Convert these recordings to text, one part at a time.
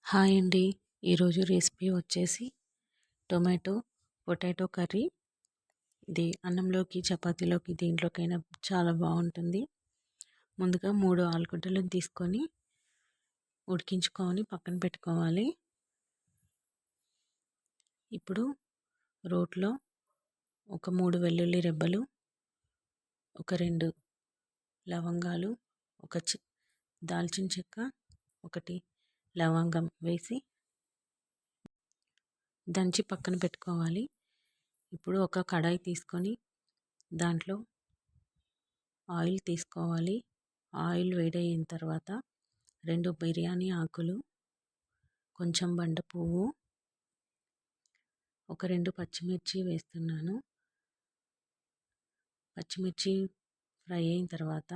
Hi అండి. ఈరోజు recipe వచ్చేసి పొటాటో కర్రీ. ఇది అన్నంలోకి, చపాతీలోకి దేంట్లోకైనా చాలా బాగుంటుంది. ముందుగా 3 ఆలుగడ్డలను తీసుకొని ఉడికించుకొని పక్కన పెట్టుకోవాలి. ఇప్పుడు రోట్లో ఒక 3 వెల్లుల్లి రెబ్బలు, ఒక 2 లవంగాలు, ఒక దాల్చిన చెక్క, 1 లవంగం వేసి దంచి పక్కన పెట్టుకోవాలి. ఇప్పుడు ఒక కడాయి తీసుకొని దాంట్లో ఆయిల్ తీసుకోవాలి. ఆయిల్ వేడయిన తర్వాత 2 బిర్యానీ ఆకులు, కొంచెం బండ పువ్వు, ఒక 2 పచ్చిమిర్చి వేస్తున్నాను. పచ్చిమిర్చి ఫ్రై అయిన తర్వాత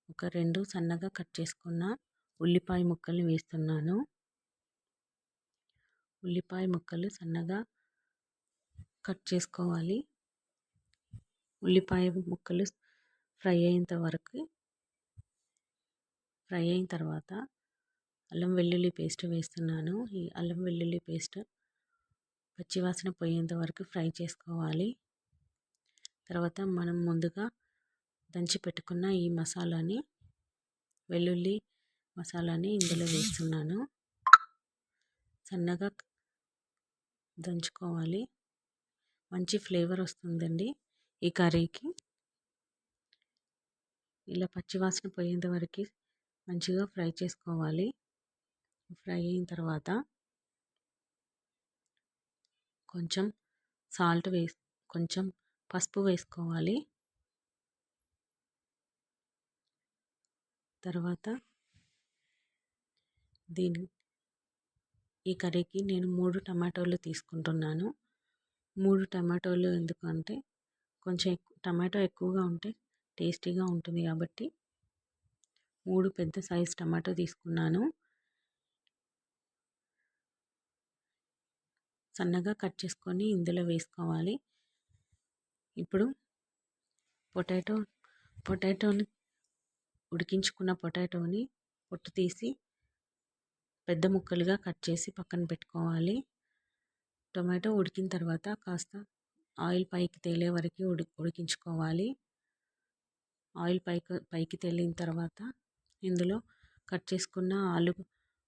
ఒక 2 సన్నగా కట్ చేసుకున్న ఉల్లిపాయ ముక్కలు వేస్తున్నాను. ఉల్లిపాయ ముక్కలు సన్నగా కట్ చేసుకోవాలి. ఉల్లిపాయ ముక్కలు ఫ్రై అయిన తర్వాత అల్లం వెల్లుల్లి పేస్ట్ వేస్తున్నాను. ఈ అల్లం వెల్లుల్లి పేస్ట్ పచ్చివాసన పోయేంత వరకు ఫ్రై చేసుకోవాలి. తర్వాత మనం ముందుగా దంచి పెట్టుకున్న ఈ మసాలాని, వెల్లుల్లి మసాలాని ఇందులో వేస్తున్నాను. సన్నగా దంచుకోవాలి. మంచి ఫ్లేవర్ వస్తుందండి ఈ కర్రీకి. ఇలా పచ్చివాసన పోయేంత వరకు మంచిగా ఫ్రై చేసుకోవాలి. ఫ్రై అయిన తర్వాత కొంచెం కొంచెం పసుపు వేసుకోవాలి. తర్వాత ఈ కర్రీకి నేను 3 టమాటోలు తీసుకుంటున్నాను. 3 టమాటోలు ఎందుకంటే కొంచెం టమాటో ఎక్కువగా ఉంటే టేస్టీగా ఉంటుంది కాబట్టి 3 పెద్ద సైజ్ టమాటో తీసుకున్నాను. సన్నగా కట్ చేసుకొని ఇందులో వేసుకోవాలి. ఇప్పుడు పొటాటోని ఉడికించుకున్న పొటాటోని పొట్టు తీసి పెద్ద ముక్కలుగా కట్ చేసి పక్కన పెట్టుకోవాలి. టొమాటో ఉడికిన తర్వాత కాస్త ఆయిల్ పైకి తేలే వరకు ఉడికించుకోవాలి. ఆయిల్ పైకి తేలిన తర్వాత ఇందులో కట్ చేసుకున్న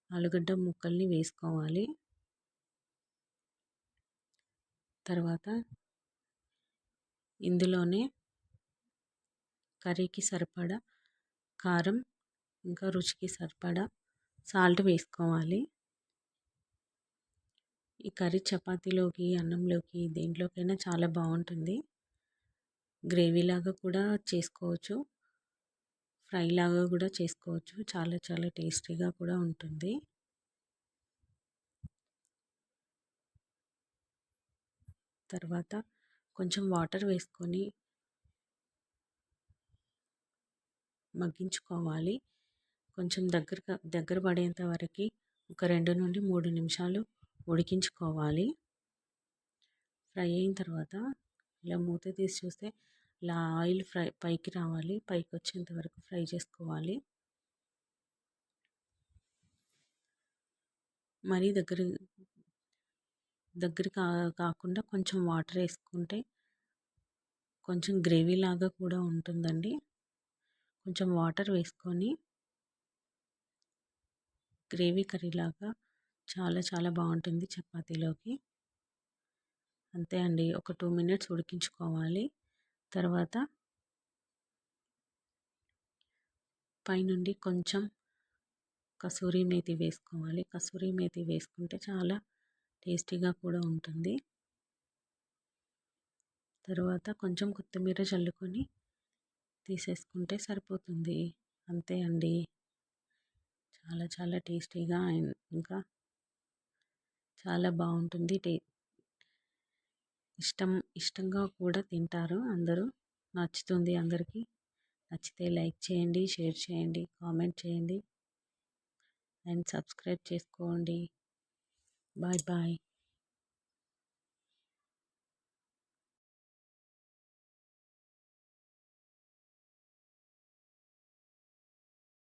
ఆలుగడ్డ ముక్కల్ని వేసుకోవాలి. తర్వాత ఇందులోనే కర్రీకి సరిపడా కారం, ఇంకా రుచికి సరిపడా సాల్ట్ వేసుకోవాలి. ఈ కర్రీ చపాతీలోకి, అన్నంలోకి దేంట్లోకైనా చాలా బాగుంటుంది. గ్రేవీలాగా కూడా చేసుకోవచ్చు, ఫ్రై లాగా కూడా చేసుకోవచ్చు. చాలా చాలా టేస్టీగా కూడా ఉంటుంది. తర్వాత కొంచెం వాటర్ వేసుకొని మగ్గించుకోవాలి. కొంచెం దగ్గర పడేంత వరకు ఒక 2 నుండి 3 నిమిషాలు ఉడికించుకోవాలి. ఫ్రై అయిన తర్వాత ఇలా మూత తీసి చూస్తే ఇలా ఆయిల్ పైకి రావాలి. పైకి వచ్చేంత వరకు ఫ్రై చేసుకోవాలి. మరీ దగ్గర కాకుండా కొంచెం వాటర్ వేసుకుంటే కొంచెం గ్రేవీ లాగా కూడా ఉంటుందండి. కొంచెం వాటర్ వేసుకొని గ్రేవీ కర్రీ లాగా చాలా చాలా బాగుంటుంది చపాతీలోకి. అంతే అండి, ఒక 2 మినిట్స్ ఉడికించుకోవాలి. తర్వాత పైనుండి కొంచెం కసూరి మేతి వేసుకోవాలి. కసూరి మేతి వేసుకుంటే చాలా టేస్టీగా కూడా ఉంటుంది. తర్వాత కొంచెం కొత్తిమీర చల్లుకొని తీసేసుకుంటే సరిపోతుంది. అంతే అండి, చాలా చాలా టేస్టీగా ఇంకా చాలా బాగుంటుంది. ఇష్టంగా కూడా తింటారు అందరూ. నచ్చుతుంది అందరికీ. నచ్చితే లైక్ చేయండి, షేర్ చేయండి, కామెంట్ చేయండి అండ్ సబ్స్క్రైబ్ చేసుకోండి. Bye bye.